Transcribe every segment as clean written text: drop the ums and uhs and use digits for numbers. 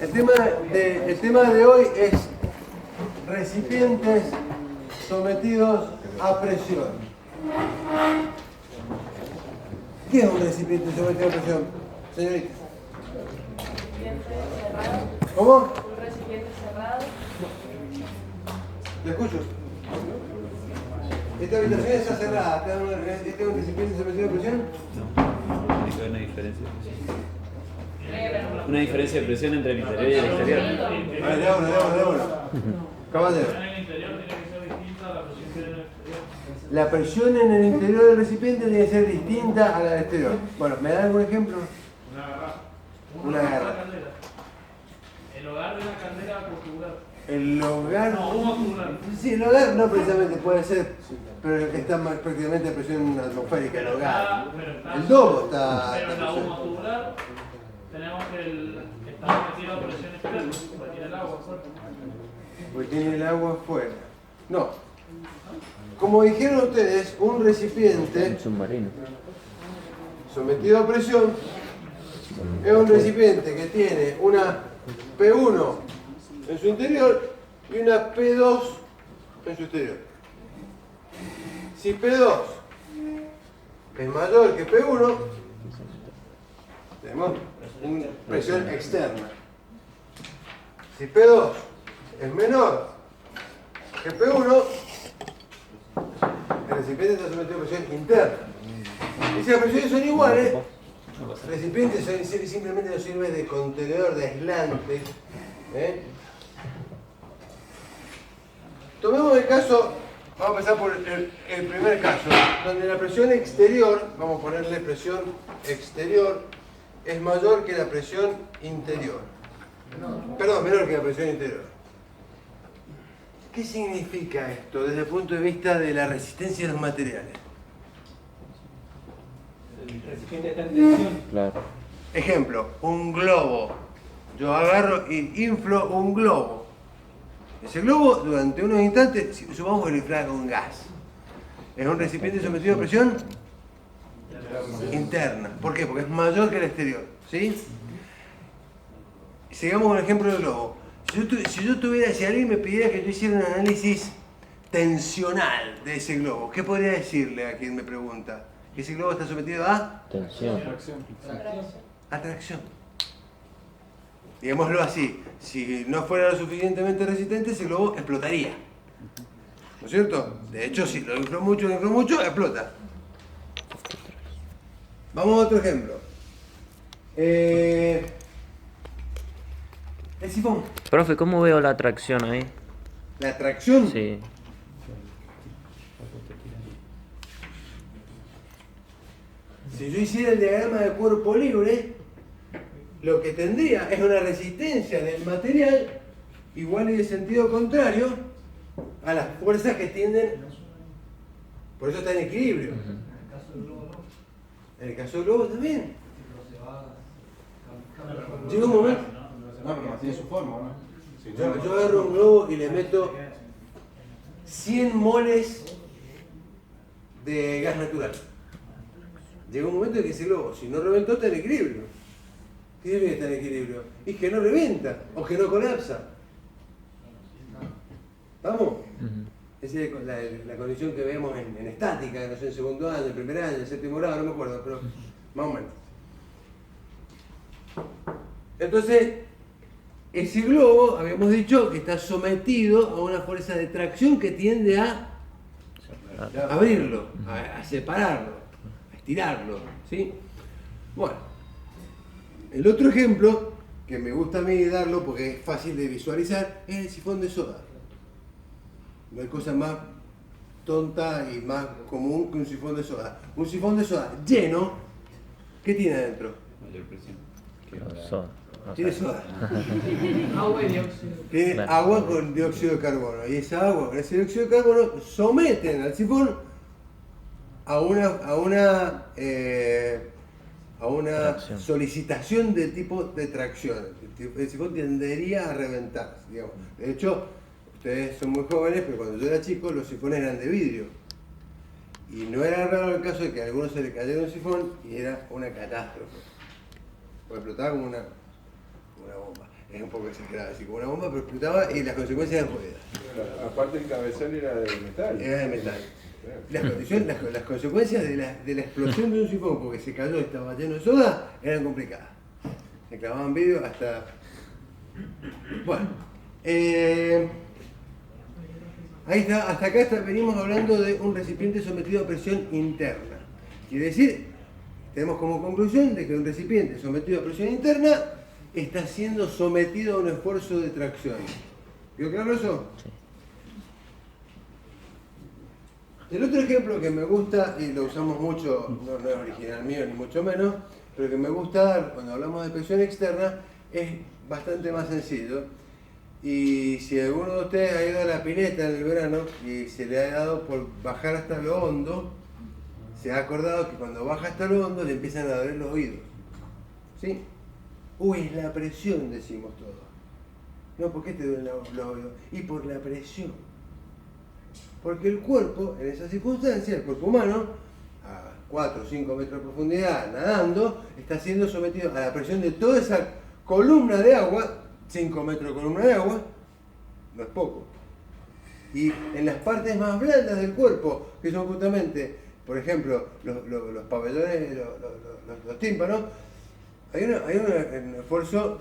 El tema de hoy es recipientes sometidos a presión. ¿Qué es un recipiente sometido a presión, señorita? ¿Cómo? Un recipiente cerrado. ¿Le escucho? Esta habitación está cerrada. ¿Este es un recipiente sometido a presión? No, tiene que haber una diferencia de presión. Una diferencia de presión entre el interior y el exterior. A ver, de uno. Caballero. En el interior tiene que ser distinta a la presión que hay en el exterior. La presión en el interior del recipiente tiene que ser distinta a la del exterior. Bueno, ¿me da algún ejemplo? Una garrafa. Una garrafa. Caldera. El hogar de una caldera tubular. El hogar. No, humo tubular. Sí, el hogar no precisamente puede ser, pero está más prácticamente a presión atmosférica el hogar. El domo está. Pero en la humo tubular tenemos que está metido a presión externa, porque tiene el agua fuerte. Porque tiene el agua afuera. No. Como dijeron ustedes, un recipiente Submarino. sometido a presión es un recipiente que tiene una P1 en su interior y una P2 en su exterior. Si P2 es mayor que P1, tenemos una presión externa. Si P2 es menor que P1, el recipiente está sometido a presión interna. Y si las presiones son iguales, el recipiente simplemente no sirve de contenedor, de aislante. Tomemos el caso, vamos a empezar por el primer caso, donde la presión exterior, vamos a ponerle presión exterior, es mayor que la presión interior. Perdón, menor que la presión interior. ¿Qué significa esto desde el punto de vista de la resistencia de los materiales? El recipiente está en tensión. Claro. Ejemplo, un globo. Yo agarro y inflo un globo. Ese globo, durante unos instantes, supongamos que lo infla con gas. Es un recipiente sometido a presión interna. ¿Por qué? Porque es mayor que el exterior. ¿Sí? Sigamos con el ejemplo del globo. Si alguien me pidiera que yo hiciera un análisis tensional de ese globo, ¿qué podría decirle a quien me pregunta? Que ese globo está sometido a Tensión. atracción. Digámoslo así, si no fuera lo suficientemente resistente, ese globo explotaría. ¿No es cierto? De hecho, si lo inflo mucho, explota. Vamos a otro ejemplo. El sifón. Profe, ¿cómo veo la atracción ahí? La atracción. Sí. Si yo hiciera el diagrama de cuerpo libre, lo que tendría es una resistencia del material igual y de sentido contrario a las fuerzas que tienden. Por eso está en equilibrio. En el caso del globo también. Llega un momento. No, porque tiene su forma, ¿no? Sí, Yo agarro un globo y le meto 100 moles de gas natural. Llega un momento en que ese globo, si no reventó, está en equilibrio. ¿Qué significa que está en equilibrio? Es que no reventa o que no colapsa. ¿Vamos? Esa es la condición que vemos en estática, no sé, en segundo año, en primer año, en séptimo grado, no me acuerdo, pero más o menos. Entonces, ese globo, habíamos dicho, que está sometido a una fuerza de tracción que tiende a abrirlo, a separarlo, a estirarlo, ¿sí? Bueno, el otro ejemplo, que me gusta a mí darlo porque es fácil de visualizar, es el sifón de soda. No hay cosa más tonta y más común que un sifón de soda. Un sifón de soda lleno, ¿qué tiene adentro? Mayor presión. Soda. Tiene soda. Agua y dióxido. Tiene Claro. agua con dióxido de carbono. Y esa agua con ese dióxido de carbono someten al sifón a una Tracción. solicitación de tipo de tracción. El sifón tendería a reventar, digamos. De hecho, ustedes son muy jóvenes, pero cuando yo era chico los sifones eran de vidrio. Y no era raro el caso de que a algunos se le cayera un sifón y era una catástrofe. Porque explotaba como una bomba. es un poco exagerado, así como una bomba, pero explotaba y las consecuencias eran jodidas. Aparte el cabezal era de metal. Era de metal. Las consecuencias de la explosión de un sifón, porque se cayó y estaba lleno de soda, eran complicadas. Se clavaban vidrio hasta... Bueno, ahí está, hasta acá venimos hablando de un recipiente sometido a presión interna. Quiere decir, tenemos como conclusión de que un recipiente sometido a presión interna está siendo sometido a un esfuerzo de tracción. ¿Quedó claro eso? Sí. El otro ejemplo que me gusta, y lo usamos mucho, no es original mío ni mucho menos, pero que me gusta dar cuando hablamos de presión externa, es bastante más sencillo. Y si alguno de ustedes ha ido a la pileta en el verano y se le ha dado por bajar hasta lo hondo, se ha acordado que cuando baja hasta lo hondo le empiezan a doler los oídos. ¿Sí? Uy, es la presión, decimos todos. No, ¿por qué te duelen los oídos? Y por la presión. Porque el cuerpo, en esa circunstancia, el cuerpo humano, a 4 o 5 metros de profundidad, nadando, está siendo sometido a la presión de toda esa columna de agua. 5 metros de columna de agua, no es poco. Y en las partes más blandas del cuerpo, que son justamente, por ejemplo, los pabellones, los tímpanos, hay un esfuerzo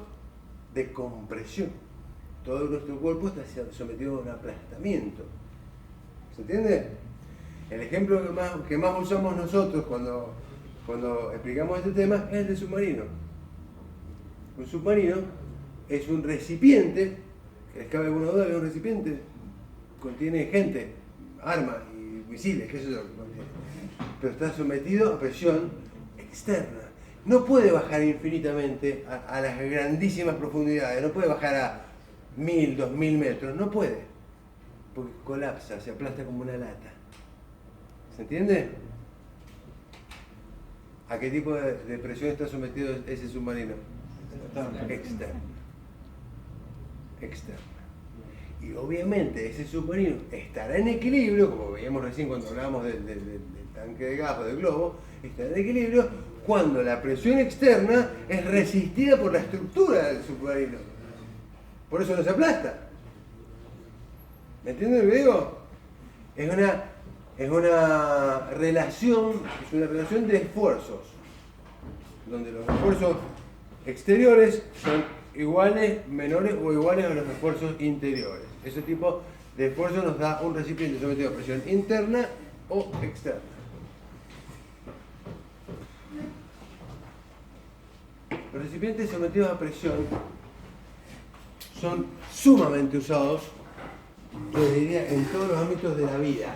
de compresión. Todo nuestro cuerpo está sometido a un aplastamiento. ¿Se entiende? El ejemplo que más usamos nosotros cuando explicamos este tema es el de submarino. Un submarino es un recipiente, que les cabe alguna duda que un recipiente contiene gente, armas y misiles, qué sé yo, pero está sometido a presión externa. No puede bajar infinitamente a las grandísimas profundidades, no puede bajar a 1000, 2000 metros, no puede, porque colapsa, se aplasta como una lata. ¿Se entiende? ¿A qué tipo de presión está sometido ese submarino? Externa. Y obviamente ese submarino estará en equilibrio, como veíamos recién cuando hablábamos del tanque de gas o del globo, estará en equilibrio cuando la presión externa es resistida por la estructura del submarino. Por eso no se aplasta. ¿Me entienden lo que digo? Es una relación de esfuerzos, donde los esfuerzos exteriores son iguales, menores o iguales a los esfuerzos interiores. Ese tipo de esfuerzo nos da un recipiente sometido a presión interna o externa. Los recipientes sometidos a presión son sumamente usados, yo diría, en todos los ámbitos de la vida.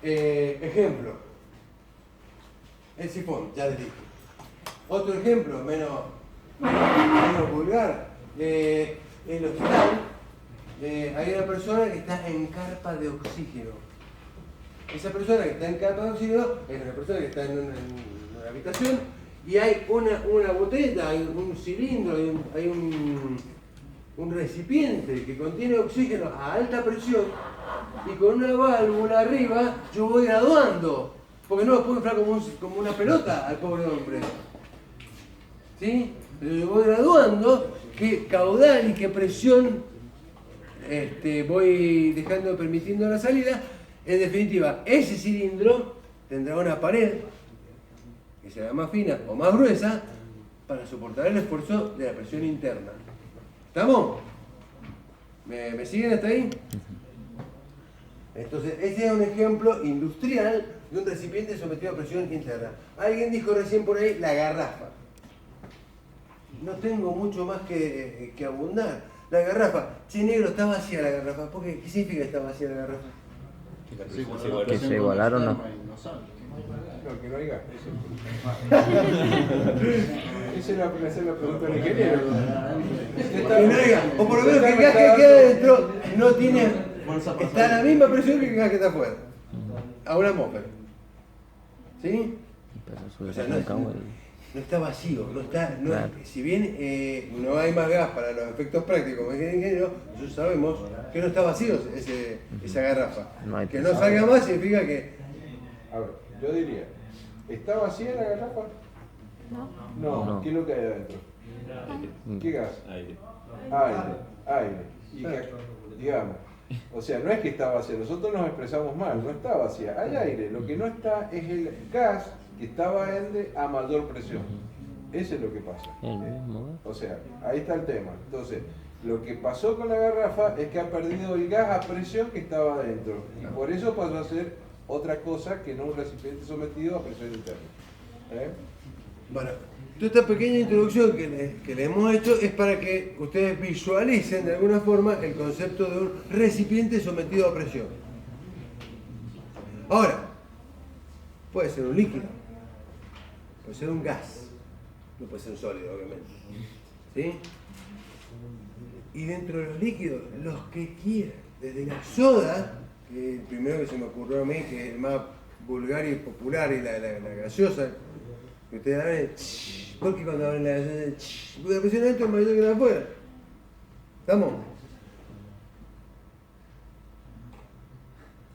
Ejemplo, el sifón, ya les dije. Otro ejemplo, menos vulgar, el hospital, hay una persona que está en carpa de oxígeno. Esa persona que está en carpa de oxígeno es una persona que está en una habitación y hay una botella, hay un cilindro, hay un recipiente que contiene oxígeno a alta presión y con una válvula arriba yo voy graduando, porque no lo puedo inflar como una pelota al pobre hombre. ¿Sí? Pero yo voy graduando qué caudal y qué presión voy permitiendo la salida. En definitiva, ese cilindro tendrá una pared que será más fina o más gruesa para soportar el esfuerzo de la presión interna. ¿Estamos? ¿Me siguen hasta ahí? Entonces, ese es un ejemplo industrial de un recipiente sometido a presión interna. Alguien dijo recién por ahí la garrafa. No tengo mucho más que abundar. La garrafa, che negro, está vacía la garrafa. ¿Por qué? ¿Qué significa que está vacía la garrafa? Que se igualaron, ¿no? No, que no hay gas. Esa es la pregunta del ingeniero. Que no haya, o por lo menos que el gas que queda dentro no tiene, está a la misma presión que el gas que está afuera, a una atmósfera. ¿Sí? O sea, no está vacío, no está, claro. Si bien no hay más gas para los efectos prácticos, como ingeniero, nosotros sabemos que no está vacío esa garrafa. No que no salga más significa que... A ver, yo diría, ¿está vacía la garrafa? No, No. ¿qué es lo que hay adentro? ¿Qué gas? Aire. Aire. Y digamos, o sea, no es que está vacía, nosotros nos expresamos mal, no está vacía, hay aire, lo que no está es el gas que estaba a mayor presión. Eso es lo que pasa. El mismo gas. O sea, ahí está el tema. Entonces, lo que pasó con la garrafa es que ha perdido el gas a presión que estaba adentro. Y por eso pasó a ser otra cosa que no un recipiente sometido a presión interna. Bueno, toda esta pequeña introducción que le hemos hecho es para que ustedes visualicen de alguna forma el concepto de un recipiente sometido a presión. Ahora, puede ser un líquido, puede ser un gas, no puede ser un sólido, obviamente. ¿Sí? Y dentro de los líquidos, los que quieran, desde la soda, que es el primero que se me ocurrió a mí, que es el más vulgar y popular, y la gaseosa, que ustedes abren, porque cuando abren la gaseosa, la presión adentro es mayor que la de afuera. ¿Estamos?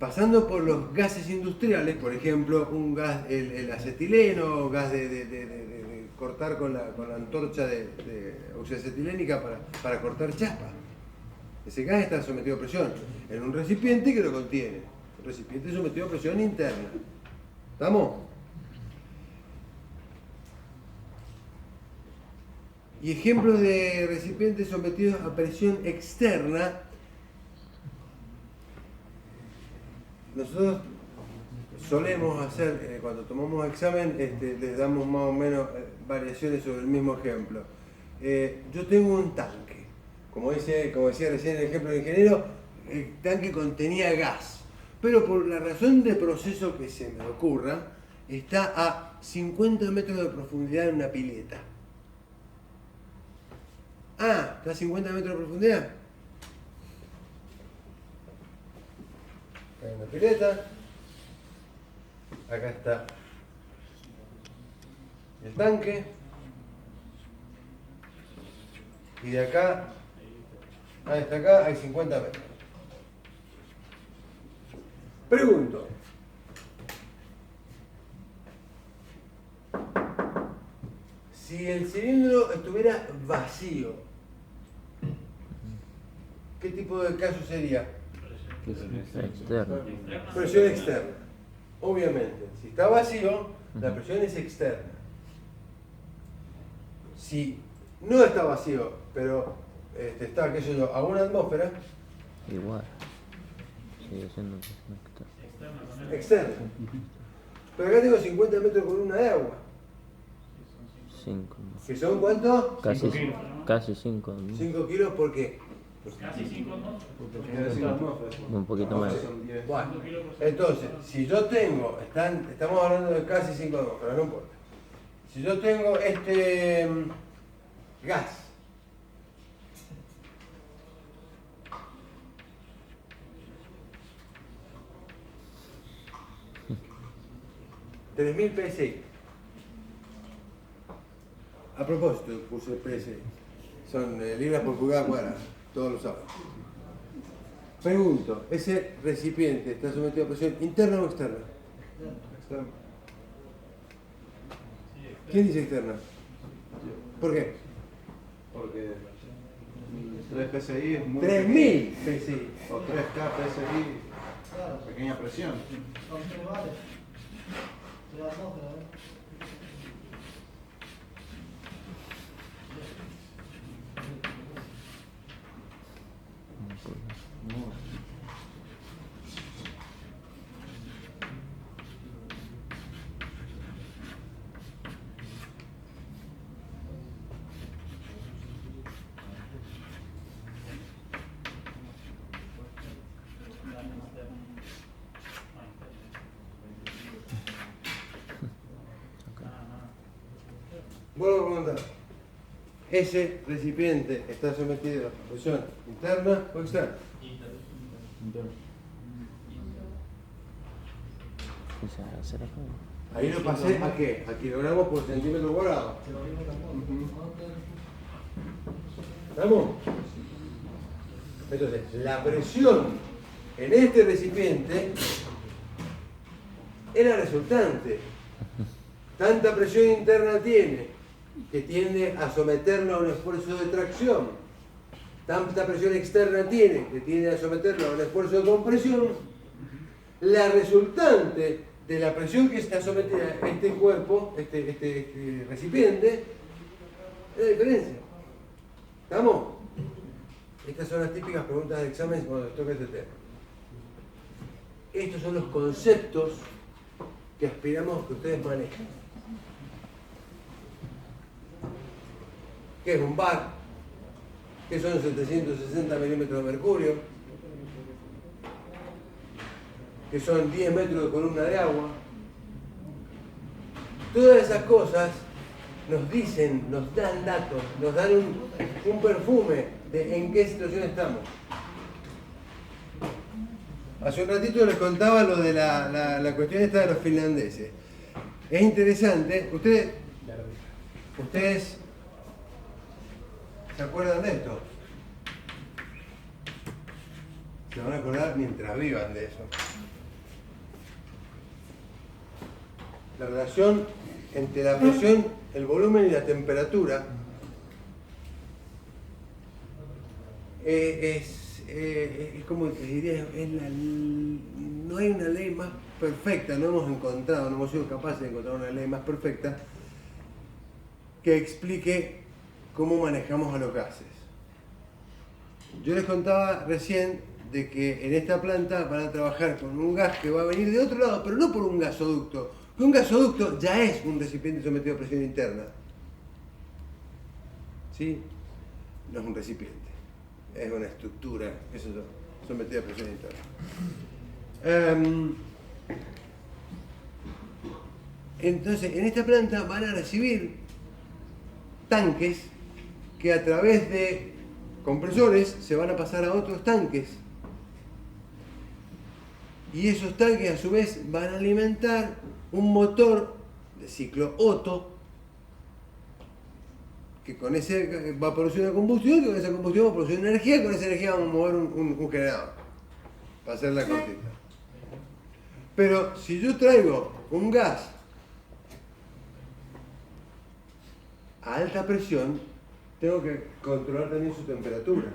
Pasando por los gases industriales, por ejemplo, un gas, el acetileno, gas de cortar con la antorcha de oxiacetilénica para cortar chapa. Ese gas está sometido a presión en un recipiente que lo contiene. Un recipiente sometido a presión interna. ¿Estamos? Y ejemplos de recipientes sometidos a presión externa. Nosotros solemos hacer, cuando tomamos examen, les damos más o menos variaciones sobre el mismo ejemplo. Yo tengo un tanque, como decía recién el ejemplo del ingeniero, el tanque contenía gas, pero por la razón de proceso que se me ocurra, está a 50 metros de profundidad en una pileta. Ah, ¿está a 50 metros de profundidad? Acá hay una pileta. Acá está el tanque. Y de acá hasta acá hay 50 metros. Pregunto. Si el cilindro estuviera vacío, ¿qué tipo de caso sería? Que es externo. Presión externa. Obviamente, si está vacío, la presión es externa. Si no está vacío, pero está, qué sé yo, a una atmósfera, Igual. Sigue siendo externo. externa. Pero acá tengo 50 metros con una de agua. 5. ¿Que son cuánto? Casi 5. 5 kilos, ¿por qué? Casi 5 ¿no? Un poquito más. Bueno, entonces, si yo tengo, estamos hablando de casi 5 atmósferas, no importa. Si yo tengo este gas, $3.000 PSI. A propósito, puse PSI. Son libras por pulgada cuadrada, todos lo saben. Pregunto, ¿ese recipiente está sometido a presión interna o externa? Externo. ¿Quién dice externa? ¿Por qué? Porque 3 PSI es muy 3.000 PSI. o 3K PSI, pequeña presión. Vuelvo a preguntar. ¿Ese recipiente está sometido a presión interna o externa? Ahí lo pasé a qué? A kilogramos por centímetro cuadrado. ¿Estamos? Entonces, la presión en este recipiente es la resultante. tanta presión interna tiene que tiende a someterlo a un esfuerzo de tracción, tanta presión externa tiene que tiende a someterlo a un esfuerzo de compresión, la resultante de la presión que está sometida este cuerpo, este recipiente, es la diferencia. ¿Estamos? Estas son las típicas preguntas de examen cuando toca este tema. Estos son los conceptos que aspiramos que ustedes manejen. ¿Qué es un bar? ¿Qué son 760 milímetros de mercurio? ¿Qué son 10 metros de columna de agua? Todas esas cosas nos dicen, nos dan datos, nos dan un perfume de en qué situación estamos. Hace un ratito les contaba lo de la cuestión esta de los finlandeses. Es interesante, ustedes ¿se acuerdan de esto? Se van a acordar mientras vivan de eso. La relación entre la presión, el volumen y la temperatura es como te diría, no hay una ley más perfecta, no hemos sido capaces de encontrar una ley más perfecta que explique cómo manejamos a los gases. Yo les contaba recién de que en esta planta van a trabajar con un gas que va a venir de otro lado, pero no por un gasoducto. Un gasoducto ya es un recipiente sometido a presión interna. ¿Sí? No es un recipiente, es una estructura, eso es sometida a presión interna. Entonces, en esta planta van a recibir tanques que a través de compresores se van a pasar a otros tanques. Y esos tanques a su vez van a alimentar un motor de ciclo Otto que con ese va a producir una combustión, que con esa combustión va a producir energía, y con esa energía vamos a mover un generador para hacer la cortita. Pero si yo traigo un gas a alta presión, tengo que controlar también su temperatura.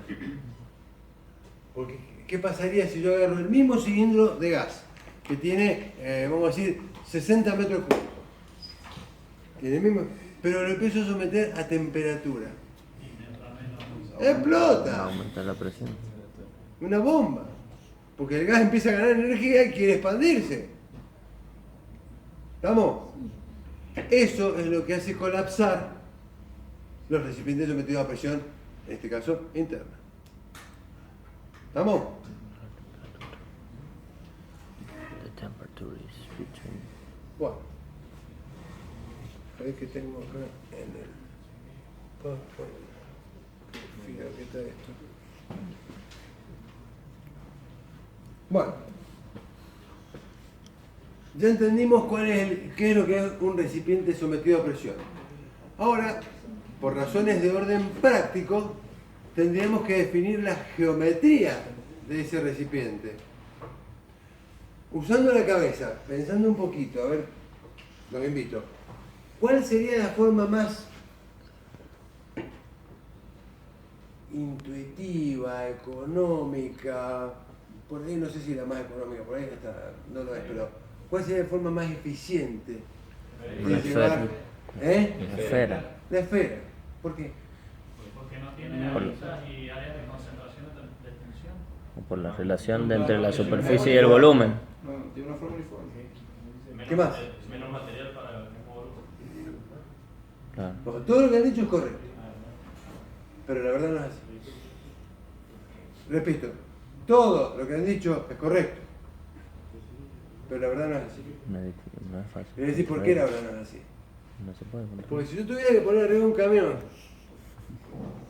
Porque, ¿qué pasaría si yo agarro el mismo cilindro de gas que tiene, vamos a decir, 60 metros cúbicos? Tiene el mismo, pero lo empiezo a someter a temperatura. ¡Explota! Aumenta la presión. Una bomba. Porque el gas empieza a ganar energía y quiere expandirse. ¿Estamos? Eso es lo que hace colapsar los recipientes sometidos a presión, en este caso interna. ¿Estamos? The temperature is between. Bueno. ¿Sabéis que tengo acá en el PowerPoint? Fíjate que está esto. Bueno. Ya entendimos qué es lo que es un recipiente sometido a presión. Ahora, por razones de orden práctico, tendríamos que definir la geometría de ese recipiente. Usando la cabeza, pensando un poquito, a ver, los invito. ¿Cuál sería la forma más intuitiva, económica? Por ahí no sé si la más económica, por ahí no lo es, pero ¿cuál sería la forma más eficiente de llevar? La esfera. La esfera. ¿Por qué? Porque no tiene aristas y áreas de concentración de tensión. O por la relación entre la superficie y el volumen. No, tiene una forma uniforme. ¿Qué más? Menos material para el mismo volumen. Claro. Porque todo lo que han dicho es correcto. Pero la verdad no es así. Repito, todo lo que han dicho es correcto. Pero la verdad no es así. No es fácil. Es decir, ¿por qué la verdad no es así? No se puede controlar. Porque si yo tuviera que poner arriba de un camión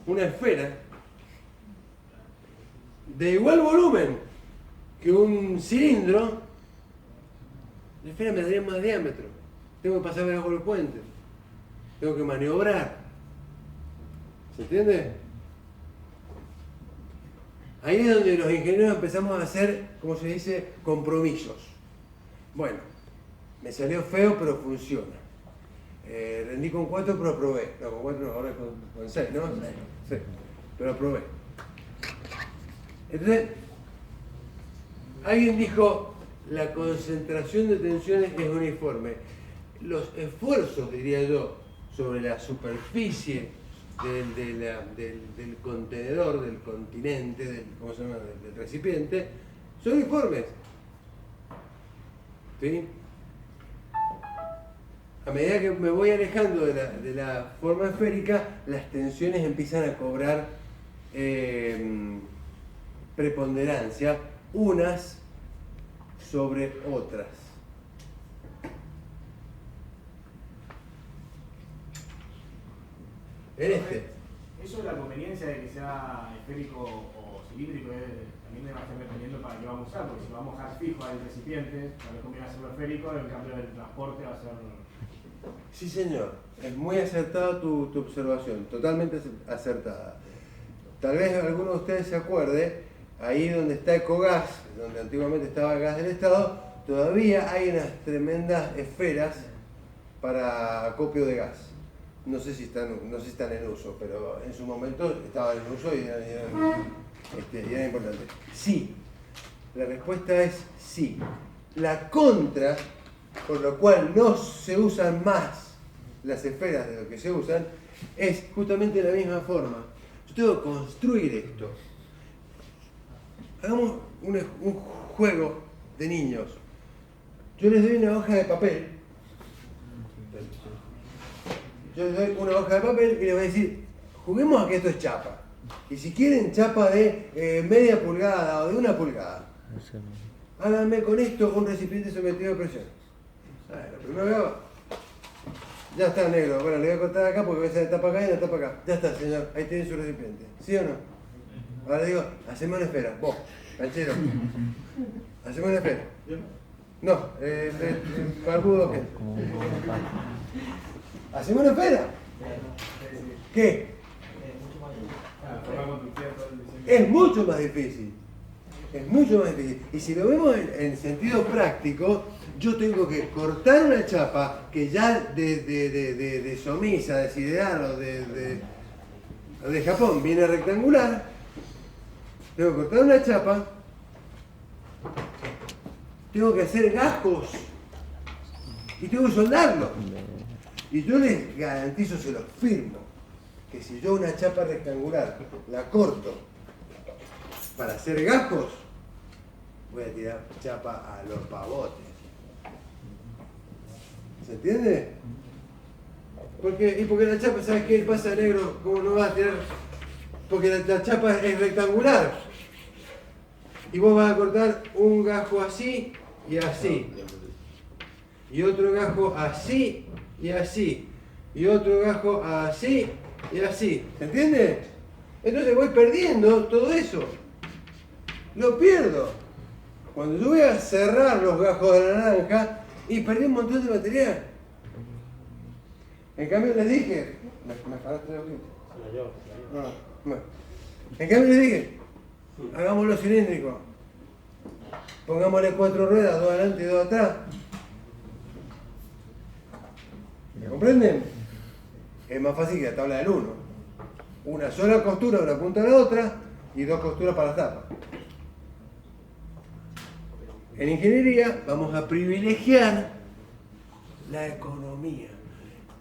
una esfera de igual volumen que un cilindro, la esfera me daría más diámetro. Tengo que pasar bajo el puente. Tengo que maniobrar. ¿Se entiende? Ahí es donde los ingenieros empezamos a hacer, como se dice, compromisos. Bueno, me salió feo, pero funciona. Rendí con 4 pero aprobé. No, con 4 ahora con 6, ¿no? Sí, pero aprobé. Entonces, alguien dijo, la concentración de tensiones es uniforme. Los esfuerzos, diría yo, sobre la superficie del contenedor, del continente, ¿cómo se llama? Del recipiente, son uniformes. ¿Sí? A medida que me voy alejando de la forma esférica, las tensiones empiezan a cobrar preponderancia, unas sobre otras. En Eso de la conveniencia de que sea esférico o cilíndrico también va a estar dependiendo para qué vamos a usar, porque si vamos a dejar fijo al recipiente, tal vez conviene hacerlo esférico, en cambio del transporte va a ser... Sí, señor. Es muy acertada tu observación, totalmente acertada. Tal vez alguno de ustedes se acuerde, ahí donde está Ecogas, donde antiguamente estaba el gas del Estado, todavía hay unas tremendas esferas para acopio de gas. No sé si están en uso, pero en su momento estaban en uso y eran importantes. Sí, la respuesta es sí. La contra, por lo cual no se usan más las esferas de lo que se usan, es justamente de la misma forma. Yo tengo que construir esto. Hagamos un juego de niños. Yo les doy una hoja de papel. Yo les doy una hoja de papel y les voy a decir, juguemos a que esto es chapa. Y si quieren chapa de media pulgada o de 1 pulgada, háganme con esto un recipiente sometido a presión. Lo primero que hago, ya está negro. Bueno, le voy a cortar acá porque voy a tapa acá y la tapa acá. Ya está, señor, ahí tiene su recipiente. ¿Sí o no? Ahora le digo, hacemos una esfera. Vos, canchero, hacemos una esfera. No, el barbudo que. ¿Hacemos una esfera? ¿Qué? Es mucho más difícil. Es mucho más difícil. Y si lo vemos en sentido práctico, yo tengo que cortar una chapa que ya de Somisa, de Sidear o de Japón viene rectangular. Tengo que cortar una chapa. Tengo que hacer gajos. Y tengo que soldarlo. Y yo les garantizo, se los firmo, que si yo una chapa rectangular la corto para hacer gajos, voy a tirar chapa a los pavotes. ¿Se entiende? Porque la chapa, ¿sabes qué pasa, negro? ¿Cómo no vas a tirar? Porque la chapa es rectangular. Y vos vas a cortar un gajo así y así. Y otro gajo así y así. Y otro gajo así y así. ¿Se entiende? Entonces voy perdiendo todo eso. Lo pierdo. Cuando yo voy a cerrar los gajos de la naranja y perdí un montón de material. En cambio les dije, ¿me paraste la bolita? Bueno. En cambio les dije, hagámoslo cilíndrico. Pongámosle 4 ruedas, 2 adelante y 2 atrás. ¿Me comprenden? Es más fácil que la tabla del 1. Una sola costura de una punta a la otra y 2 costuras para la tapa. En ingeniería vamos a privilegiar la economía.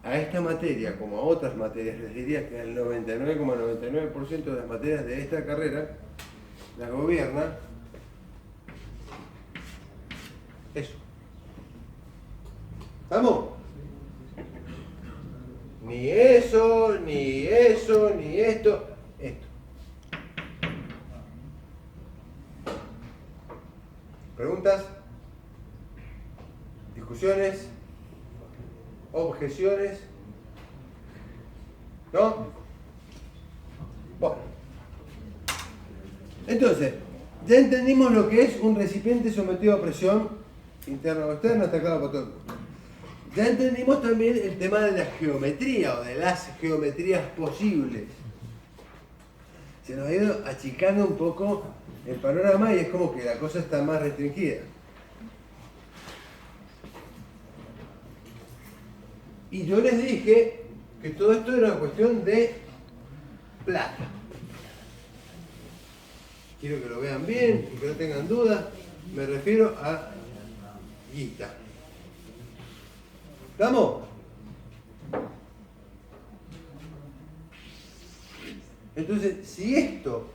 A esta materia, como a otras materias, les diría que el 99,99% de las materias de esta carrera las gobierna eso. ¿Estamos? Ni eso, ni eso, ni esto. Esto. ¿Preguntas? ¿Discusiones? ¿Objeciones? ¿No? Bueno. Entonces, ya entendimos lo que es un recipiente sometido a presión interna o externa, está claro para todo el mundo. Ya entendimos también el tema de la geometría o de las geometrías posibles. Se nos ha ido achicando un poco el panorama y es como que la cosa está más restringida. Y yo les dije que todo esto era una cuestión de plata. Quiero que lo vean bien y que no tengan dudas. Me refiero a guita. ¿Estamos? Entonces, si esto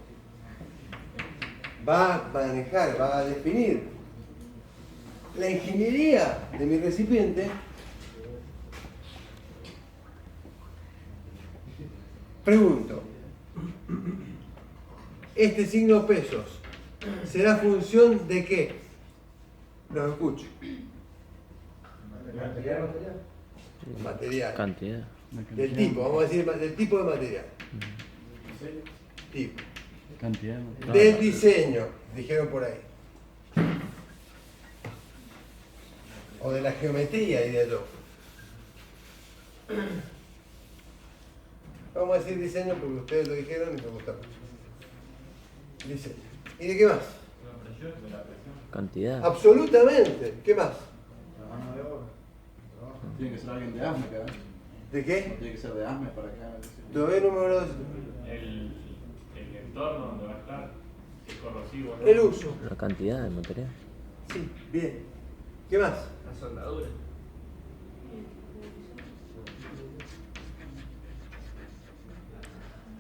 va a manejar, va a definir la ingeniería de mi recipiente, pregunto, ¿este signo pesos será función de qué? Los escucho. Material. Cantidad. Del tipo, vamos a decir, del tipo de material. Tipo. Cantidad. Del diseño, dijeron por ahí. O de la geometría, diría yo. Vamos a decir diseño porque ustedes lo dijeron y me gusta mucho. Diseño. ¿Y de qué más? Cantidad. Absolutamente. ¿Qué más? La mano de obra. Tiene que ser alguien de ASME, cara. ¿De qué? Tiene que ser de ASME para que haga el diseño. Todavía no me habló de El entorno donde va a estar, si es corrosivo. ¿no? el uso. La cantidad de material. Sí, bien. ¿Qué más? La soldadura.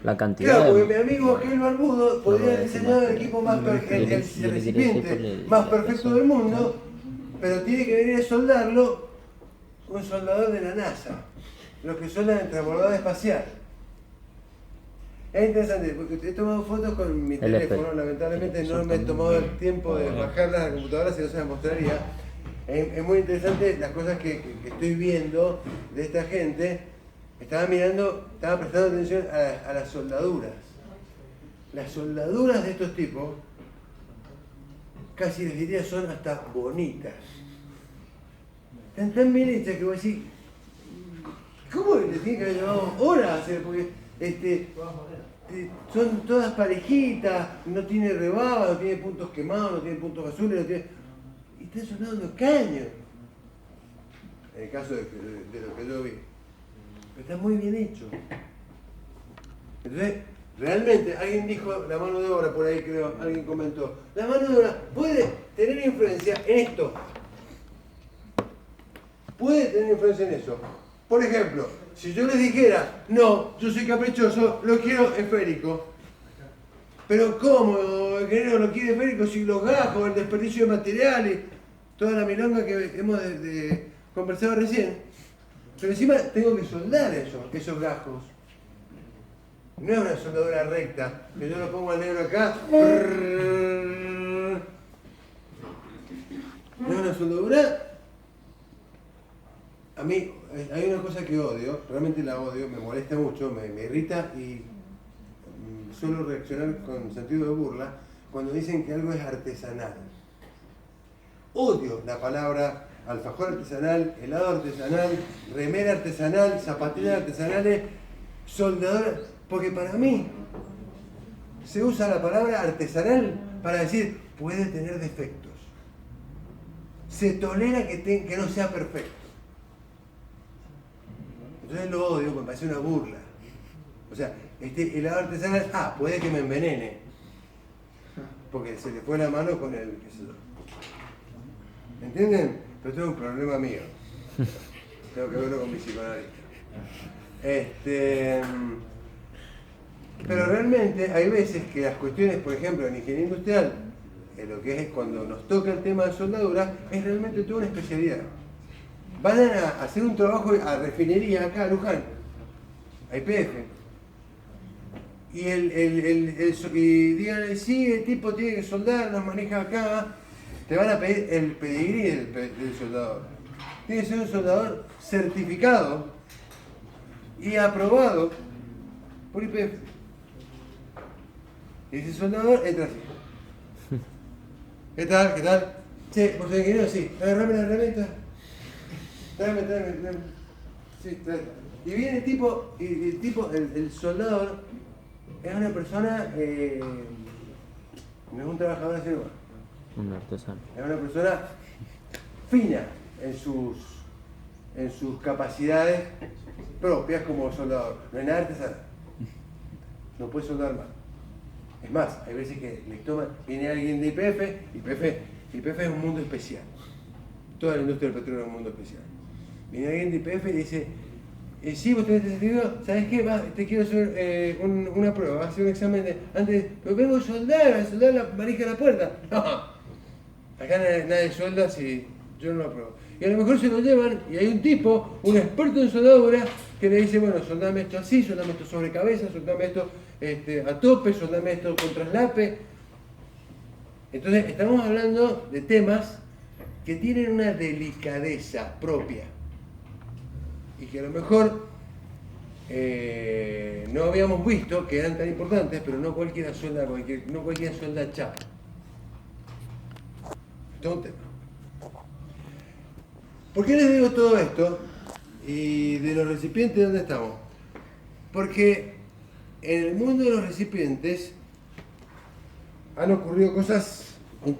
La cantidad Claro, porque mi de... amigo aquel barbudo podría haber diseñado el equipo más el recipiente más perfecto del mundo, pero tiene que venir a soldarlo un soldador de la NASA, los que soldan el transbordador espacial. Es interesante, porque he tomado fotos con mi teléfono, lamentablemente no me he tomado el tiempo de bajarlas a la computadora, si no se las mostraría. Es muy interesante las cosas que estoy viendo de esta gente. Estaba prestando atención a las soldaduras. Las soldaduras de estos tipos, casi les diría, son hasta bonitas. Están tan bien hechas que voy a decir, ¿cómo le tiene que haber llevado horas hacer? Porque son todas parejitas, no tiene rebaba, no tiene puntos quemados, no tiene puntos azules, no tiene... y están sonando caños. En el caso de lo que yo vi. Pero está muy bien hecho. Entonces, realmente, alguien dijo la mano de obra, por ahí creo, alguien comentó, la mano de obra puede tener influencia en esto. Puede tener influencia en eso. Por ejemplo, si yo les dijera, no, yo soy caprichoso, lo quiero esférico. Pero ¿cómo, ingeniero, lo quiere esférico si los gajos, el desperdicio de materiales, toda la milonga que hemos conversado recién? Pero encima tengo que soldar esos gajos. No es una soldadura recta, que yo lo pongo al negro acá. No es una soldadura. A mí hay una cosa que odio, realmente la odio, me molesta mucho, me irrita y suelo reaccionar con sentido de burla cuando dicen que algo es artesanal. Odio la palabra alfajor artesanal, helado artesanal, remera artesanal, zapatillas artesanales, soldadora, porque para mí se usa la palabra artesanal para decir puede tener defectos. Se tolera que no sea perfecto. Entonces lo odio, me parece una burla. O sea, este helado artesanal, puede que me envenene, porque se le fue la mano con el... ¿Entienden? Pero tengo un problema mío. Tengo que verlo con mi psicoanalista. Pero realmente hay veces que las cuestiones, por ejemplo, en ingeniería industrial, lo que es cuando nos toca el tema de soldadura, es realmente toda una especialidad. Van a hacer un trabajo a refinería acá a Luján, a YPF. Y díganle, sí, el tipo tiene que soldar, nos maneja acá. Te van a pedir el pedigrí del soldador. Tiene que ser un soldador certificado y aprobado por YPF. Y ese soldador entra así. ¿Qué tal? ¿Qué tal? Che, ¿vos sos ingeniero? Sí. Agarrame la herramienta. Tráeme. Sí, tráeme. Y viene el tipo, el soldador, es una persona, no es un trabajador así nomás. Un artesano. Es una persona fina en sus en sus capacidades propias como soldador. No hay nada artesanal. No puede soldar mal. Es más, hay veces que le toma, viene alguien de YPF es un mundo especial. Toda la industria del petróleo es un mundo especial. Viene alguien de YPF y le dice, sí, vos tenés este certificado, ¿sabes qué? Va, te quiero hacer una prueba, vas a hacer un examen antes, pero vengo a soldar la manija de la puerta. No, acá nadie solda si yo no lo apruebo. Y a lo mejor se lo llevan y hay un tipo, un experto en soldadura, que le dice, bueno, soldame esto así, soldame esto sobre cabeza, soldame esto a tope, soldame esto con traslape. Entonces, estamos hablando de temas que tienen una delicadeza propia y que a lo mejor no habíamos visto que eran tan importantes, pero no cualquiera suelda chapa. Esto es un tema. ¿Por qué les digo todo esto? Y de los recipientes, ¿dónde estamos? Porque en el mundo de los recipientes han ocurrido cosas interesantes.